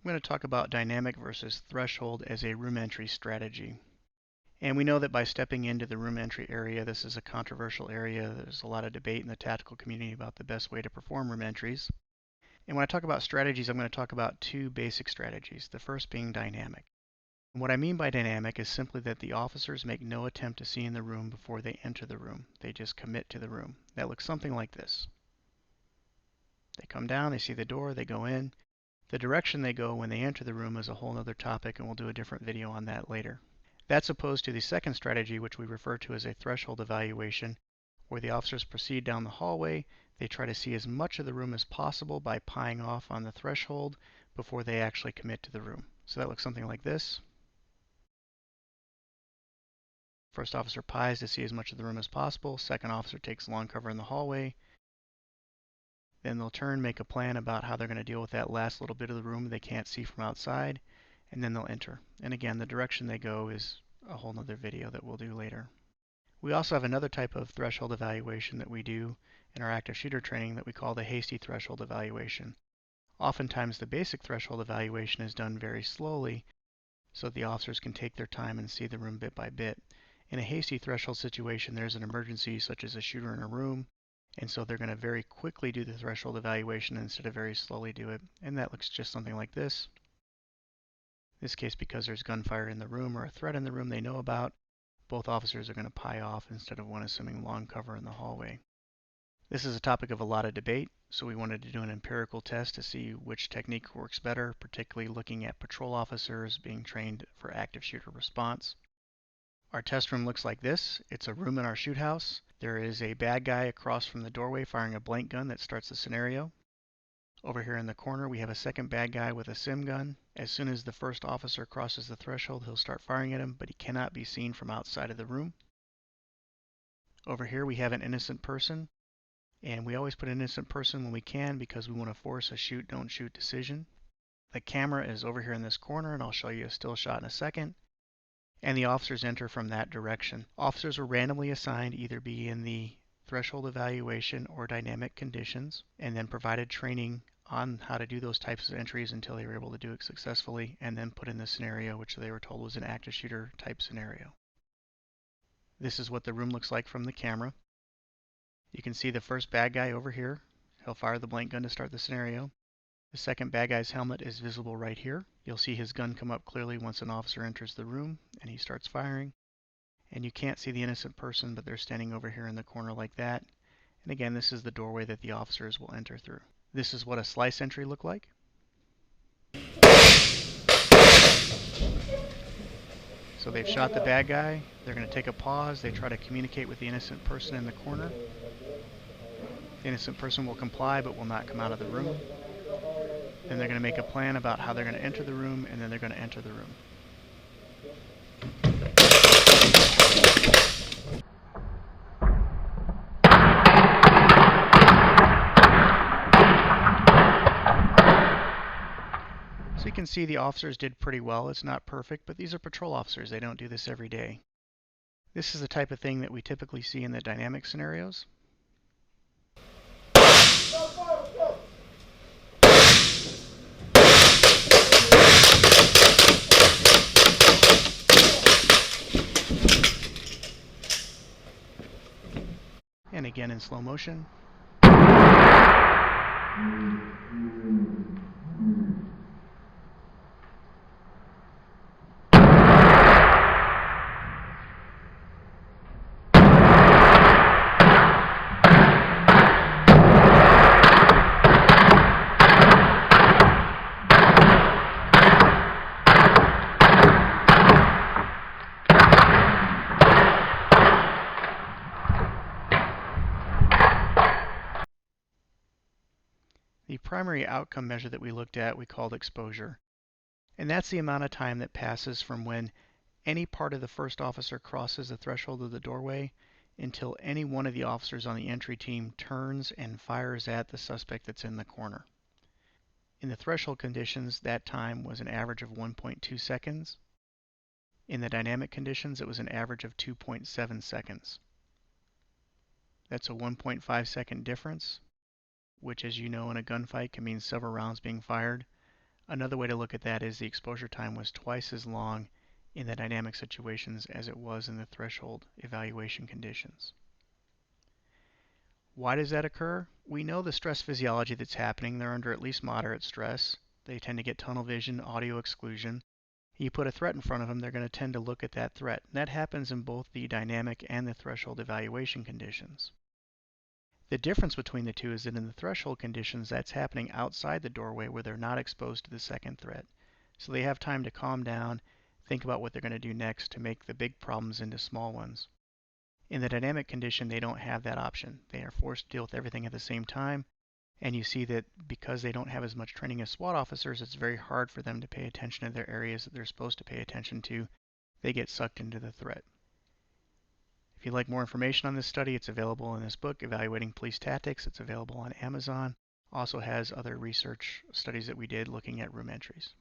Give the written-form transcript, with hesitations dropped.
I'm going to talk about dynamic versus threshold as a room entry strategy. And we know that by stepping into the room entry area, this is a controversial area. There's a lot of debate in the tactical community about the best way to perform room entries. And when I talk about strategies, I'm going to talk about two basic strategies, the first being dynamic. And what I mean by dynamic is simply that the officers make no attempt to see in the room before they enter the room. They just commit to the room. That looks something like this. They come down, they see the door, they go in. The direction they go when they enter the room is a whole other topic, and we'll do a different video on that later. That's opposed to the second strategy, which we refer to as a threshold evaluation, where the officers proceed down the hallway. They try to see as much of the room as possible by pieing off on the threshold before they actually commit to the room. So that looks something like this. First officer pies to see as much of the room as possible. Second officer takes long cover in the hallway. Then they'll turn, make a plan about how they're going to deal with that last little bit of the room they can't see from outside, and then they'll enter. And again, the direction they go is a whole nother video that we'll do later. We also have another type of threshold evaluation that we do in our active shooter training that we call the hasty threshold evaluation. Oftentimes the basic threshold evaluation is done very slowly so that the officers can take their time and see the room bit by bit. In a hasty threshold situation, there's an emergency such as a shooter in a room, and so they're going to very quickly do the threshold evaluation instead of very slowly do it. And that looks just something like this. In this case, because there's gunfire in the room or a threat in the room they know about, both officers are going to pie off instead of one assuming long cover in the hallway. This is a topic of a lot of debate, so we wanted to do an empirical test to see which technique works better, particularly looking at patrol officers being trained for active shooter response. Our test room looks like this. It's a room in our shoot house. There is a bad guy across from the doorway firing a blank gun that starts the scenario. Over here in the corner, we have a second bad guy with a sim gun. As soon as the first officer crosses the threshold, he'll start firing at him, but he cannot be seen from outside of the room. Over here, we have an innocent person, and we always put an innocent person when we can because we want to force a shoot, don't shoot decision. The camera is over here in this corner, and I'll show you a still shot in a second. And the officers enter from that direction. Officers were randomly assigned to either be in the threshold evaluation or dynamic conditions, and then provided training on how to do those types of entries until they were able to do it successfully, and then put in the scenario which they were told was an active shooter type scenario. This is what the room looks like from the camera. You can see the first bad guy over here. He'll fire the blank gun to start the scenario. The second bad guy's helmet is visible right here. You'll see his gun come up clearly once an officer enters the room and he starts firing. And you can't see the innocent person, but they're standing over here in the corner like that. And again, this is the doorway that the officers will enter through. This is what a slice entry looked like. So they've shot the bad guy. They're going to take a pause. They try to communicate with the innocent person in the corner. The innocent person will comply but will not come out of the room. Then they're going to make a plan about how they're going to enter the room, and then they're going to enter the room. So you can see the officers did pretty well. It's not perfect, but these are patrol officers. They don't do this every day. This is the type of thing that we typically see in the dynamic scenarios. And again in slow motion. The primary outcome measure that we looked at we called exposure. And that's the amount of time that passes from when any part of the first officer crosses the threshold of the doorway until any one of the officers on the entry team turns and fires at the suspect that's in the corner. In the threshold conditions, that time was an average of 1.2 seconds. In the dynamic conditions, it was an average of 2.7 seconds. That's a 1.5 second difference, which, as you know, in a gunfight can mean several rounds being fired. Another way to look at that is the exposure time was twice as long in the dynamic situations as it was in the threshold evaluation conditions. Why does that occur? We know the stress physiology that's happening. They're under at least moderate stress. They tend to get tunnel vision, audio exclusion. You put a threat in front of them, they're going to tend to look at that threat. And that happens in both the dynamic and the threshold evaluation conditions. The difference between the two is that in the threshold conditions, that's happening outside the doorway where they're not exposed to the second threat. So they have time to calm down, think about what they're going to do next to make the big problems into small ones. In the dynamic condition, they don't have that option. They are forced to deal with everything at the same time. And you see that because they don't have as much training as SWAT officers, it's very hard for them to pay attention to their areas that they're supposed to pay attention to. They get sucked into the threat. If you'd like more information on this study, it's available in this book, Evaluating Police Tactics. It's available on Amazon. Also has other research studies that we did looking at room entries.